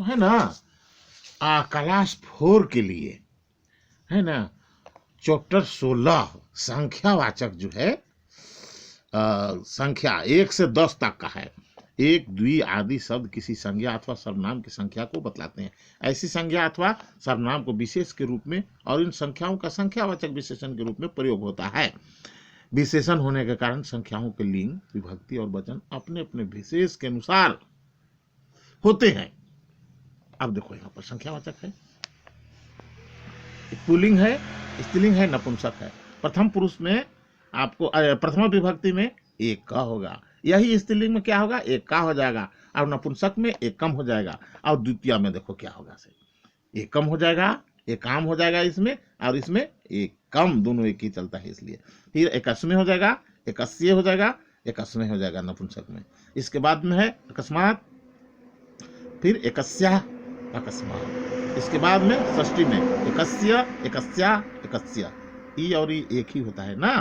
है ना क्लास 4 के लिए है ना चैप्टर 16 संख्यावाचक जो है संख्या 1 से 10 तक का है। एक द्वि आदि शब्द किसी संज्ञा अथवा सर्वनाम की संख्या को बतलाते हैं। ऐसी संज्ञा अथवा सर्वनाम को विशेष के रूप में और इन संख्याओं का संख्यावाचक विशेषण के रूप में प्रयोग होता है। विशेषण होने के कारण संख्याओं के लिंग, विभक्ति और वचन अपने अपने विशेष के अनुसार होते हैं। अब देखो यहाँ पर संख्यावाचक है, पुल्लिंग है, स्त्रीलिंग है, नपुंसक है। प्रथम पुरुष में आपको प्रथमा विभक्ति में एक का होगा, यही स्त्रीलिंग में क्या होगा, एक का हो जाएगा, और नपुंसक में एक कम हो जाएगा, और द्वितीय में देखो क्या होगा, से एक कम हो जाएगा, एक काम हो जाएगा इसमें, और इसमें एक कम, दोनों एक ही चलता है इसलिए। फिर एकस्मे हो जाएगा, एकस्य हो जाएगा, एकस्मे हो जाएगा नपुंसक में। इसके बाद में है अकस्मात, फिर एकस्या, अकस्मात। इसके बाद में षष्ठी में एकस्य, एकस्या, एकस्य, ई और ई एक ही होता है ना।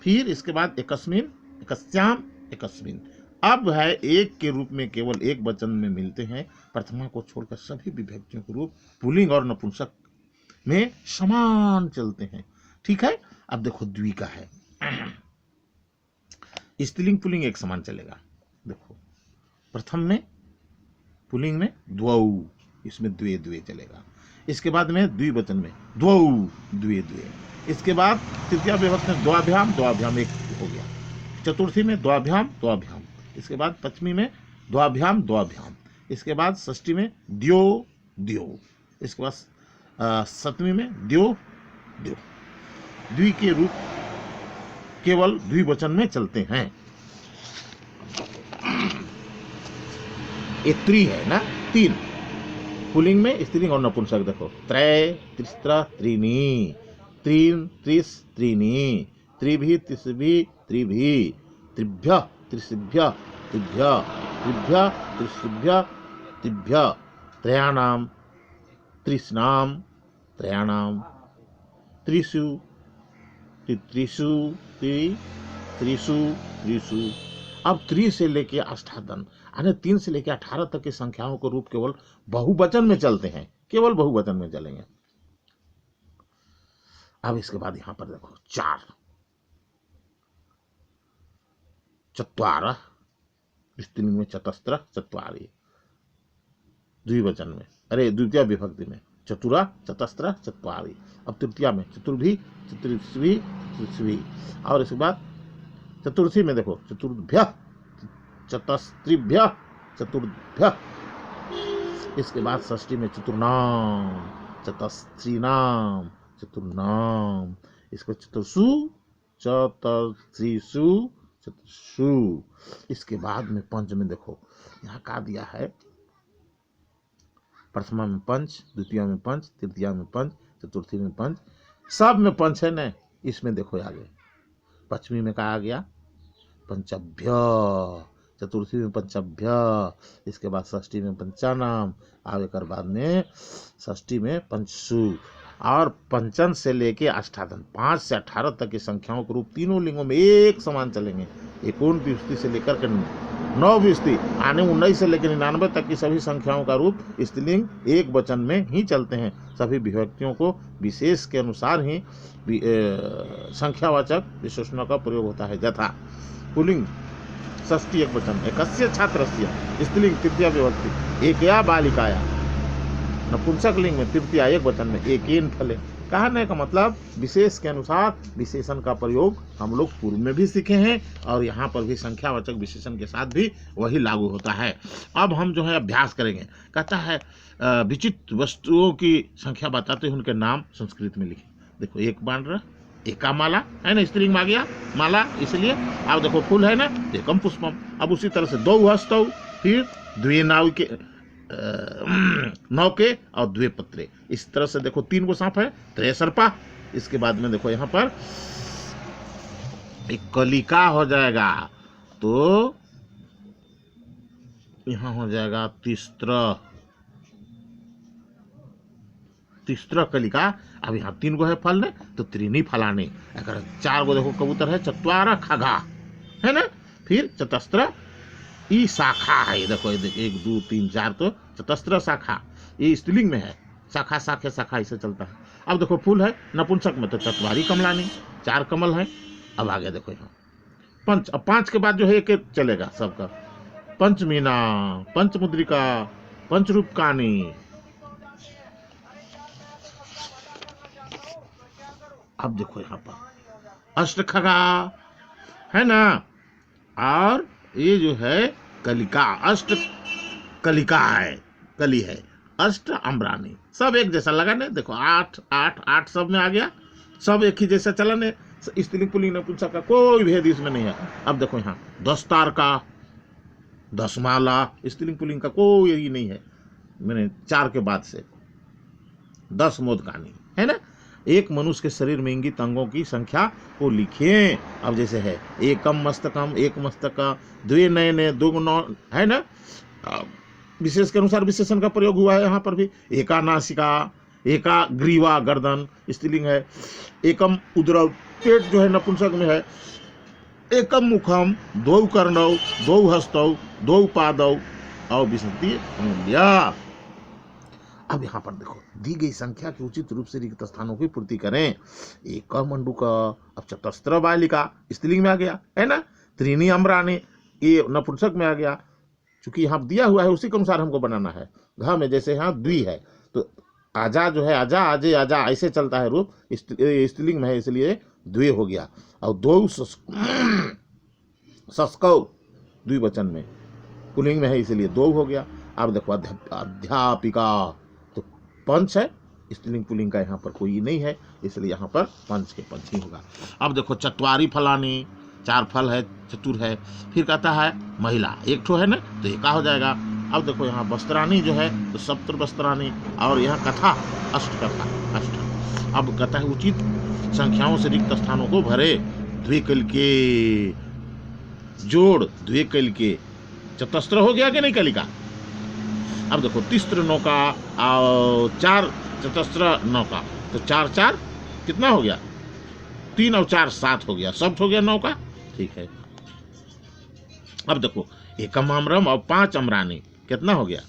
फिर इसके बाद एकस्मिन, एकस्याम, एकस्मिन। अब है एक के रूप में केवल एक वचन में मिलते हैं। प्रथमा को छोड़कर सभी विभक्तियों के रूप पुल्लिंग और नपुंसक में समान चलते हैं। ठीक है। अब देखो द्वि का है, स्त्रीलिंग पुल्लिंग एक समान चलेगा। देखो प्रथम में पुल्लिंग में द्वौ, इसमें द्वे द्वे चलेगा। इसके बाद में द्विवचन में द्वौ, द्वे द्वे। इसके बाद तृतीय विभक्ति में द्वाभ्याम, द्वाभ्याम एक हो गया। चतुर्थी में द्वाभ्याम, द्वाभ्याम। इसके बाद पंचमी में द्वाभ्याम, द्वाभ्याम। इसके बाद षष्ठी में द्यो, द्यो। इसके बाद सप्तमी में द्यो, द्यो। द्वि के रूप केवल द्विवचन में चलते हैं। ये त्रि है ना, तीन। पुल्लिंग में स्त्रीलिंग और नपुंसक देखो त्रय, त्रिस्त्र, त्रीणि, त्रीन, त्रिस, त्रीणि, त्रिभि, त्रिसभि, त्रिभि, त्रिभ्य, त्रिसिभ्य, त्रिभ्य, त्रिभ्य, त्रिसिभ्य, त्रिभ्य, त्रयाणाम, त्रिस्नाम, त्रयाणाम, त्रिषु, त्रिषु, त्रिषु, त्रिषु। अब 3 से लेके अष्टादन यानी 3 से लेके 18 तक की संख्याओं के रूप केवल बहुवचन में चलते हैं, केवल बहुवचन में चलेंगे। अब इसके बाद यहां पर देखो 4, चत्वारः, स्त्रीलिंग में चतस्त्र, चत्वारि, द्विवचन में, अरे द्वितीय विभक्ति में चतुरा, चतस्त्र, चत्वारि। अब तृतीया में चतुर्भि, चतुर्स्वी, चतुर्स्वी। और इसके बाद चतुर्थी में देखो चतुर्भ्य, चतस्त्रिभ्य, चतुर्भ्य। इसके बाद षष्ठी में चतुर्नाम, चतस्त्रीनाम, चतुर्नाम। इसको चतुर्षु, चतुर्षु, चतुर्षु। इसके बाद में पंच में देखो यहाँ का दिया है, प्रथमा में पंच, द्वितीय में पंच, तृतीय में पंच, चतुर्थी में पंच, सब में पंच है न। इसमें देखो आगे पंचमी में कहा गया पंचभ्य, चतुर्थी में पंचभ्य। इसके बाद षष्ठी में पंचानाम, और एक बाद में षष्ठी में पंचसु। और पंचन से लेके अष्टादन 5 से 18 तक की संख्याओं के रूप तीनों लिंगों में एक समान चलेंगे। 51 विभक्ति से लेकर के 9 विभक्ति आने 19 से लेकर 99 तक की सभी संख्याओं का रूप स्त्रीलिंग एक वचन में ही चलते हैं। सभी विभक्तियों को विशेष के अनुसार ही संख्यावाचक विशेषणों का प्रयोग होता है। यथा पुल्लिंग षष्ठी एक वचन, एकस्य छात्रस्य, स्त्रीलिंग तृतीय विभक्ति एकया बालिकाया। नपुंसक लिंग में तृतीय एक वचन में एकेन फले। कहने का मतलब विशेष के अनुसार विशेषण का प्रयोग हम लोग पूर्व में भी सीखे हैं, और यहाँ पर भी संख्यावाचक विशेषण के साथ भी वही लागू होता है। अब हम जो है अभ्यास करेंगे। कहता है विचित्र वस्तुओं की संख्या बताते हुए उनके नाम संस्कृत में लिखे। देखो एक बाण, एका माला है ना, स्त्रीलिंग में आ गया माला, इसलिए। अब देखो फूल है ना, एकम पुष्पम। अब उसी तरह से दो हस्तौ, फिर द्वे नाव के, नौके और द्वे पत्रे। इस तरह से देखो 3 गो सांप है, त्रय सर्पा। इसके बाद में देखो यहाँ पर एक कलिका हो जाएगा, तो यहाँ हो जाएगा तीसरा कलिका। अब यहाँ 3 गो है फल ने, तो त्रीनी फलानी। अगर 4 गो देखो कबूतर है, चत्वार खगा है ना। फिर चतस्त्र ई शाखा है, देखो 1 2 3 4, तो चतस्त्र शाखा, ये स्त्रीलिंग में है, शाखा शाखे शाखा ऐसे चलता है। अब देखो फूल है नपुंसक में तो चतवारी कमलानी, 4 कमल है। अब आगे देखो यहाँ पंच, अब 5 के बाद जो है एक चलेगा सबका, पंचमीना, पंचमुद्रिका, पंचरूपकानी। अब देखो यहाँ पर अष्टखगा है ना, और ये जो है कलिका, अष्ट कलिका है, कली है, अष्ट अम्रानी, सब एक जैसा लगा नहीं। देखो 8 8 8 सब में आ गया, सब एक ही जैसा चलन है, स्त्रीलिंग पुल्लिंग नपुंसक का कोई भेद इसमें नहीं है। अब देखो यहाँ 10 तारका, 10 माला, स्त्रीलिंग पुल्लिंग का कोई यही नहीं है, मैंने 4 के बाद से 10 मोदकानी है ना। एक मनुष्य के शरीर में इंगित अंगों की संख्या को लिखिए। अब जैसे है एकम मस्तकम, एक मस्तक, द्वे नयने, दो नौ है ना, विशेष के अनुसार विशेषण का प्रयोग हुआ है यहाँ पर भी। एका नासिका, एका ग्रीवा गर्दन स्त्रीलिंग है, एकम उदरव पेट जो है नपुंसक में है, एकम मुखम, 2 कर्णौ, 2 हस्तौ, 2 पादौ और विशंति अंगुलिया। अब यहाँ पर देखो दी गई संख्या के उचित रूप से रिक्त स्थानों की पूर्ति करें। एक मंडूक, अब चतस्त्र बालिका स्त्रीलिंग में आ गया है ना, त्रीनी अम्रानी ये नपुंसक में आ गया, चूंकि यहाँ दिया हुआ है उसी के अनुसार हमको बनाना है। घ में जैसे यहाँ द्वि है तो आजा जो है आजा, आजे, आजा ऐसे चलता है रूप, स्त्रीलिंग में है इसलिए द्वे हो गया। और 2 सस्कौ द्विवचन में, पुल्लिंग में है इसलिए 2 हो गया। अब देखो अध्यापिका तो पंच है, स्त्रीलिंग पुल्लिंग का यहाँ पर कोई नहीं है इसलिए यहाँ पर पंच के पंच ही होगा। अब देखो चतवारी फलानी, 4 फल है, चतुर है। फिर कहता है महिला, 1 ठो है ना तो एका हो जाएगा। अब देखो यहाँ वस्त्रानी जो है तो सप्त वस्त्रानी, और यहाँ कथा अष्ट कथा, अष्ट। अब कहता है उचित संख्याओं से रिक्त स्थानों को भरे, द्विकल के जोड़, द्विकल के चतस्त्र हो गया कि नहीं कलिका। अब देखो तिस्त्र नौका और 4 चतस्त्र नौका, तो 4 4 कितना हो गया, 3 और 4 7 हो गया, सब हो गया नौका, ठीक है। अब देखो एकम आम्रम और 5 अम्रानी कितना हो गया,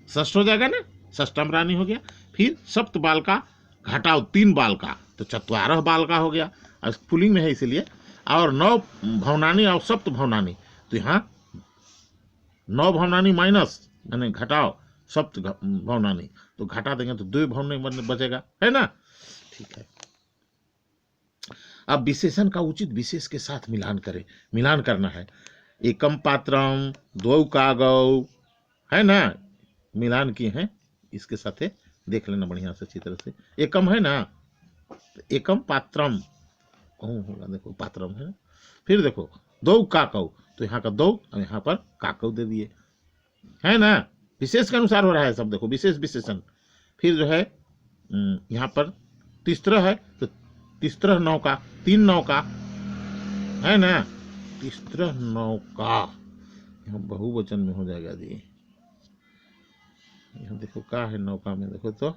6 हो जाएगा ना, 6 अम्रानी हो गया। फिर सप्त बाल का घटाओ 3 बाल का तो 14 बाल का हो गया, और पुल्लिंग में है इसलिए। और 9 भवनानी और सप्त भवनानी, तो यहाँ 9 भवनानी माइनस यानी घटाओ सप्त भवनानी, तो घटा देंगे तो 2 भवनानी बचेगा है ना, ठीक है। अब विशेषण का उचित विशेष के साथ मिलान करें, मिलान करना है। एकम पात्रम, 2 कागौ है ना, मिलान किए हैं, इसके साथ देख लेना बढ़िया से अच्छी तरह से। एकम है ना, एकम पात्रम होगा, देखो पात्रम है। फिर देखो 2 काकौ, तो यहाँ का 2 और यहाँ पर काकौ दे दिए है ना, विशेष के अनुसार हो रहा है सब, देखो विशेष विशेषण। फिर जो है यहाँ पर तिस्त्र है तो तिस्त्र नौका, 3 नौका है ना, तिस्त्र नौका यहाँ बहुवचन में हो जाएगा जी। यहाँ देखो क्या है नौका में, देखो तो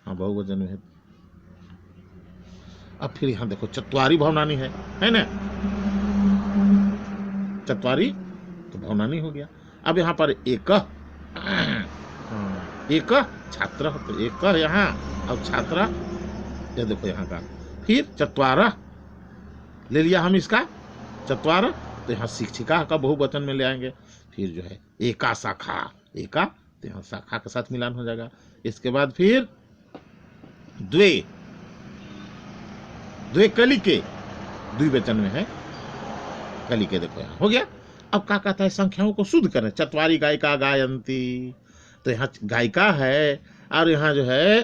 हाँ बहुवचन में है। अब फिर यहाँ देखो चतवारी भवनानी है ना, चतवारी तो भवनानी हो गया। अब यहाँ पर एक एक छात्र, तो एक यहाँ और छात्रा, ये देखो यहाँ का। फिर चतवारा ले लिया हम इसका चतवार, तो यहाँ शिक्षिका का बहुवचन में ले आएंगे। फिर जो है एका शाखा, एका तो यहाँ शाखा के साथ मिलान हो जाएगा। इसके बाद फिर द्वे, द्वे कली के द्विवचन में है, कली के देखो यहाँ हो गया। अब क्या कहता है संख्याओं को शुद्ध करें। चतवारी गायिका गायंती, तो यहाँ गायिका है और यहाँ जो है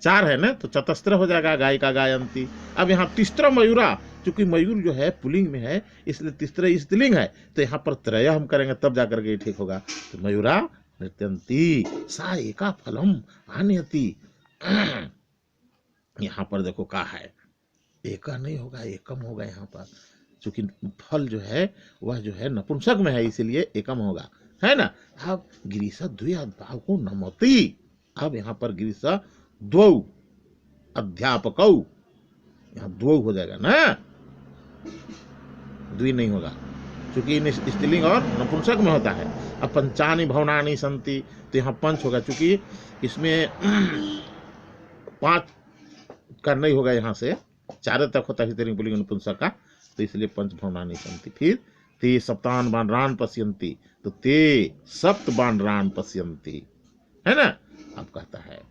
4 है ना, तो चतस्त्र हो जाएगा गायिका गायंती। अब यहाँ तिस्त्र मयूरा, चूंकि मयूर जो है पुल्लिंग में है इसलिए तिस्त्र स्त्रीलिंग है, तो यहाँ पर त्रय हम करेंगे तब जाकर के ठीक होगा। तो मयूरा नृत्यंती सा एका फलम आनयति। यहाँ पर देखो क्या है, एका नहीं होगा एकम होगा यहाँ पर, चूंकि फल जो है वह जो है नपुंसक में है इसलिए एकम होगा है ना। अब गिरीशा द्विअध्यापक को नमति, अब यहाँ पर गिरीशा 2 अध्यापकौ, यहाँ 2 हो जाएगा ना, 2 नहीं होगा क्योंकि स्त्रीलिंग और नपुंसक में होता है। अब पंचानि भवनानि सन्ति, तो यहाँ पंच होगा, चूंकि इसमें 5 करना ही होगा, यहाँ से 4 तक होता है स्त्रीलिंग पुल्लिंग नपुंसक का, तो इसलिए पंच भवनानि सन्ति। फिर ते सप्तान बानरान पश्यन्ति, तो ते सप्त बानरान पश्यन्ति, है ना। अब कहता है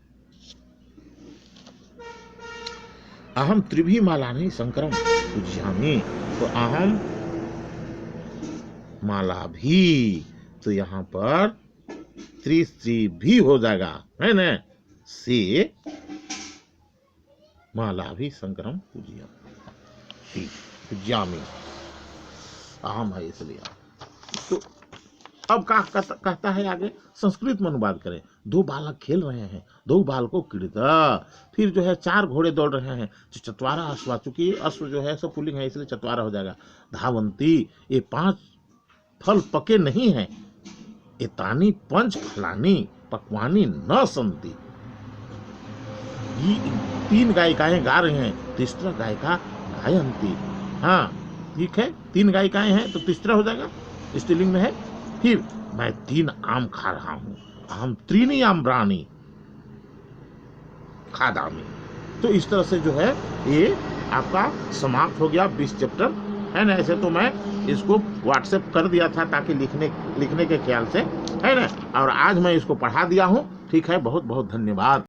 अहम त्रिभी मालानि शंकरम पूज्यामि, तो अहम माला भी, तो यहाँ पर त्रिस्त्री भी हो जाएगा, है ना। से माला भी शंकरम पूज्यामि, अहम है इसलिए। तो अब कहता है आगे, संस्कृत में अनुवाद करें। 2 बालक खेल रहे हैं, 2 बालकों क्रीडा, फिर जो है 4 घोड़े दौड़ रहे हैं, जो चतवारा अश्वा, चूंकि अश्व जो है सब पुल्लिंग है इसलिए चतवारा हो जाएगा। धावंती, ये 5 फल पके नहीं हैं, एतानी 5 फलानी पकवानी न संति, 3 गायिकाएं गा रही हैं, तीसरा गायिका गायंती। हाँ ठीक है, 3 गायिकाएं हैं तो तीसरा हो जाएगा, स्त्रीलिंग में है। फिर मैं 3 आम खा रहा हूं, अहम त्रीणी आम्राणि खादामि। तो इस तरह से जो है ये आपका समाप्त हो गया 20 चैप्टर, है ना। ऐसे तो मैं इसको व्हाट्सएप कर दिया था ताकि लिखने के ख्याल से, है ना, और आज मैं इसको पढ़ा दिया हूँ। ठीक है, बहुत बहुत धन्यवाद।